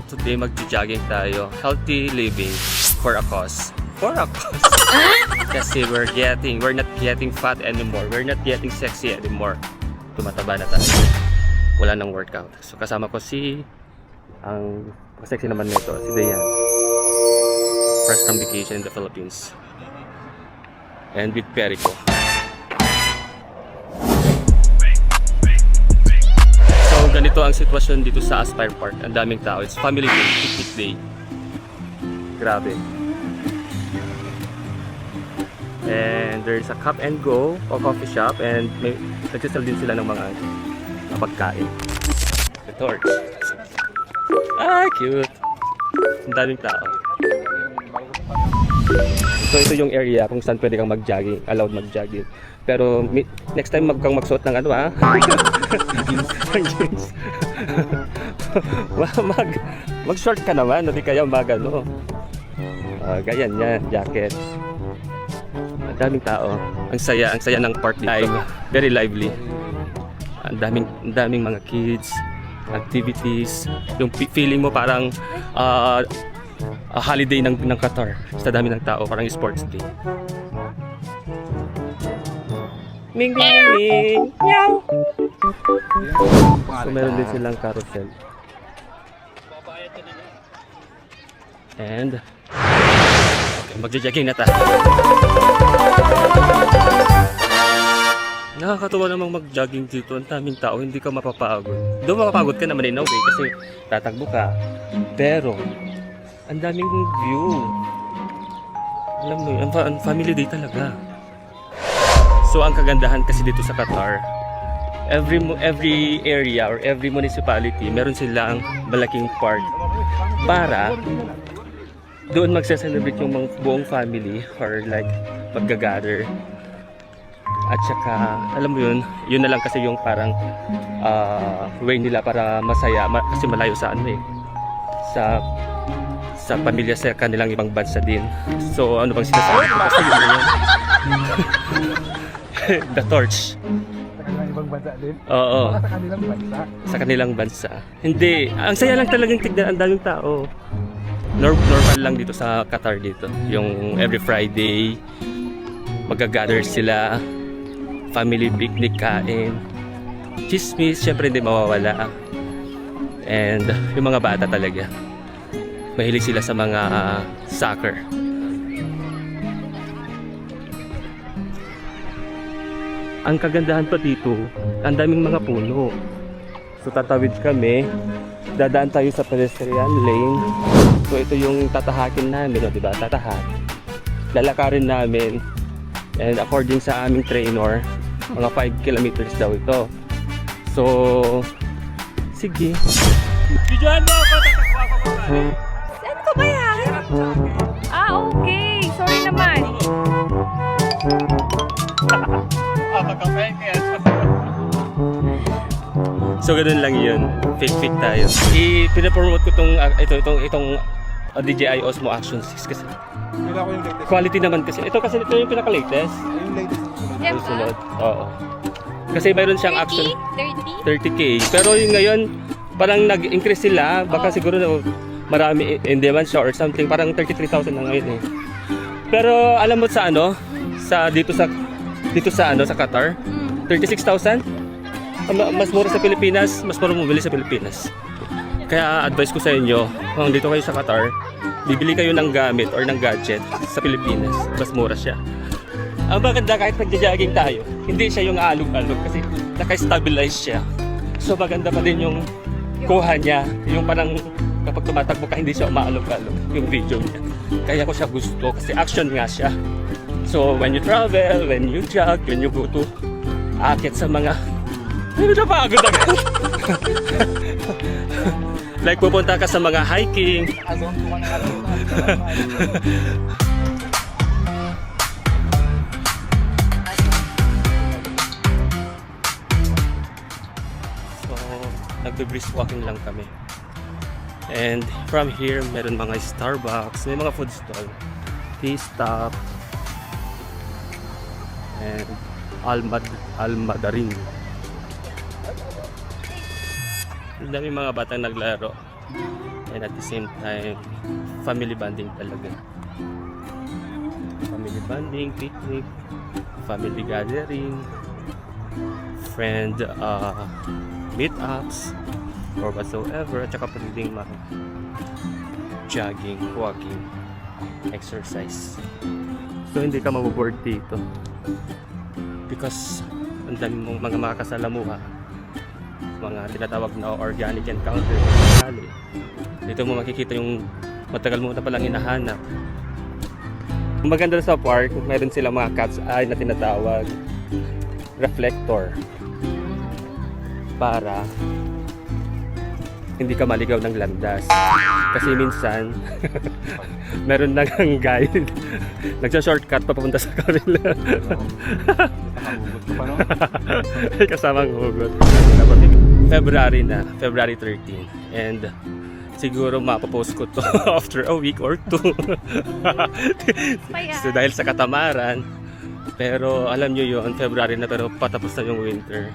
So today magjo-jogging tayo. Healthy living for a cause. For a cause. Kasi we're not getting fat anymore. We're not getting sexy anymore. Tumataba na tayo. Wala nang workout. So kasama ko ang sexy naman nito, si Dayan. Fresh from vacation in the Philippines. And with Perico. Ganito ang sitwasyon dito sa Aspire Park. Ang daming tao. It's family day, picnic day. Grabe. And there's a cup and go o coffee shop and may nagsisell din sila ng mga pagkain. The torch. Ah, cute. Ang daming tao. So ito yung area kung saan pwede kang mag-jogging, allowed mag-jogging. Pero next time kang magsuot ng ano ha. Jeans. Mag-short ka naman, hindi kaya mag-ano. Ganyan yan, jacket. Ang daming tao. Ang saya ng park dito. Very lively. Ang daming mga kids, activities. Yung feeling mo parang holiday ng Qatar. Sa dami ng tao, parang sports day. Ming ming ming. Meow. So meron din silang carousel. And okay, magjo-jogging na tayo. Nakakatuwa namang mag-jogging dito. Ang daming tao, hindi ka mapapagod. Doon mapapagod ka naman in a way kasi tatakbo ka. Pero ang daming view. Alam mo yun, ang family day talaga. So ang kagandahan kasi dito sa Qatar, every area or every municipality, meron silang malaking park para doon magse-celebrate yung mga buong family or like magga-gather. At saka, alam mo yun na lang kasi yung parang way nila para masaya kasi malayo sa ano sa pamilya sa kanilang ibang bansa din. So ano bang sinasabi ko? Kasi yun na yun. The torch. Sa kanilang ibang bansa din? Oo. Sa kanilang bansa? Sa kanilang bansa. Hindi. Ang saya lang talagang tignan. Ang daming tao. Normal lang dito sa Qatar dito. Yung every Friday, mag-gather sila. Family picnic, kain. Chismis, syempre hindi mawawala. And yung mga bata talaga. Mahilig sila sa mga soccer. Ang kagandahan pa dito, ang daming mga puno. So tatawid kami, dadaan tayo sa pedestrian lane. So ito yung tatahakin namin, di ba? Tatahak. Lalakarin namin. And according sa aming trainer, mga 5 kilometers daw ito. So, sige. Videohan mo ako, tatakwa ko. Saan ko ba yan? Okay. Sorry naman. So ganun lang yun. Fake tayo. Pinapromote ko itong DJI Osmo Action 6 kasi Wala ko yung latest. quality naman kasi. Ito yung pinaka-latest. Yung latest. Yan Yung sunod. Oo. Kasi mayroon siyang 30? action 30? 30k. Pero yung ngayon, parang nag-increase sila. Baka siguro marami in demand siya or something. Parang 33,000 na ngayon eh. Pero alam mo sa ano? Dito sa Qatar, 36,000. Mas mura sa Pilipinas, mas mura bumili sa Pilipinas. Kaya advice ko sa inyo, kung dito kayo sa Qatar, bibili kayo ng gamit or ng gadget sa Pilipinas, mas mura siya. Ang maganda kahit nagja-jogging tayo, hindi siya yung alog-alog kasi naka-stabilize siya. So maganda pa din yung kuha niya, yung parang kapag tumatakbo ka hindi siya umaalog-alog yung video niya. Kaya ko siya gusto kasi action nga siya. So when you travel, when you jog, when you go to akit sa mga napagod agad. Like pupunta ka sa mga hiking. So nagbe-brisk walking lang kami. And from here meron mga Starbucks, may mga food stall, tea stop, and Al-Madarin. Ang dami mga batang naglaro. and at the same time family bonding talaga. Family bonding, picnic, family gathering, friend meetups or whatsoever, at saka pwedeng jogging, walking, exercise. So hindi ka maboboard dito because ang dami mong mga makakasalamuha, mga tinatawag na organic encounter. Dito mo makikita yung matagal mo na palang hinahanap. Maganda sa park, meron sila mga cat's eye na tinatawag reflector para hindi ka maligaw ng landas. Kasi minsan meron nang guide nagsa-shortcut papunta sa kabila. Nakahugot ko pa no? Kasamang hugot. February na, February 13, and siguro mapopost ko to after a week or two. So dahil sa katamaran, pero alam nyo yun, February na pero patapos na yung winter.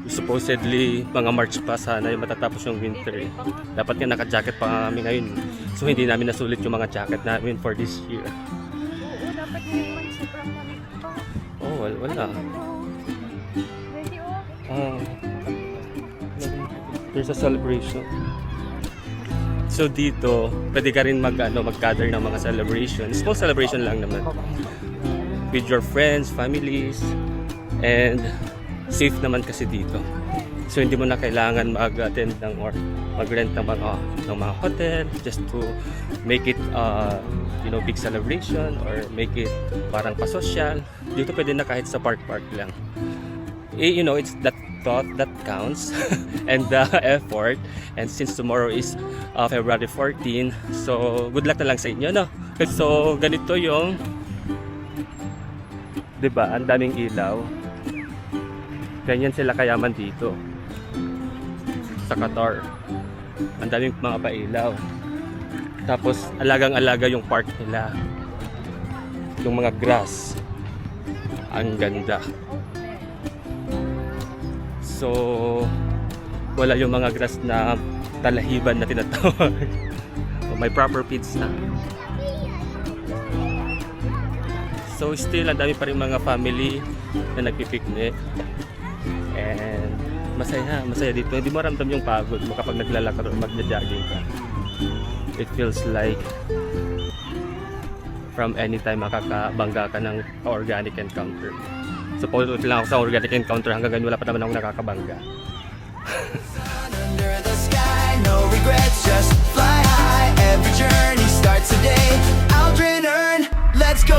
Supposedly mga March pa sana yung matatapos yung winter. Dapat nga naka-jacket pa kami ngayon. So hindi namin nasulit yung mga jacket namin for this year. Oo, dapat ngayon sobrang lamig pa. Oh, wala. Ready oh. There's a celebration. So dito, pwede ka rin mag-gather ng mga celebration. Small celebration lang naman. With your friends, families, and safe naman kasi dito. So hindi mo na kailangan mag-attend ng or mag-rent ng mga hotel just to make it big celebration or make it parang pasosyal. Dito pwede na kahit sa park lang. It's that thought that counts and the effort. And since tomorrow is February 14, so good luck na lang sa inyo, no? So ganito yung 'di ba? Ang daming ilaw. Ganyan sila kayaman dito sa Qatar. Ang daming mga pailaw. Tapos alagang-alaga yung park nila. Yung mga grass. Ang ganda. So wala yung mga grass na talahiban na tinatawag. May proper feeds na. So still ang dami pa rin mga family na nagpipiknik. And masaya dito. Hindi mo ramdam yung pagod mo kapag naglalakad o magja-jogging ka. It feels like from anytime makakabangga ka ng organic encounter. So paulit lang ako sa organic encounter hanggang ganyan wala pa naman ako nakakabangga. Under the sky, no regrets, just fly high. Every journey starts today. Aldrin, let's go.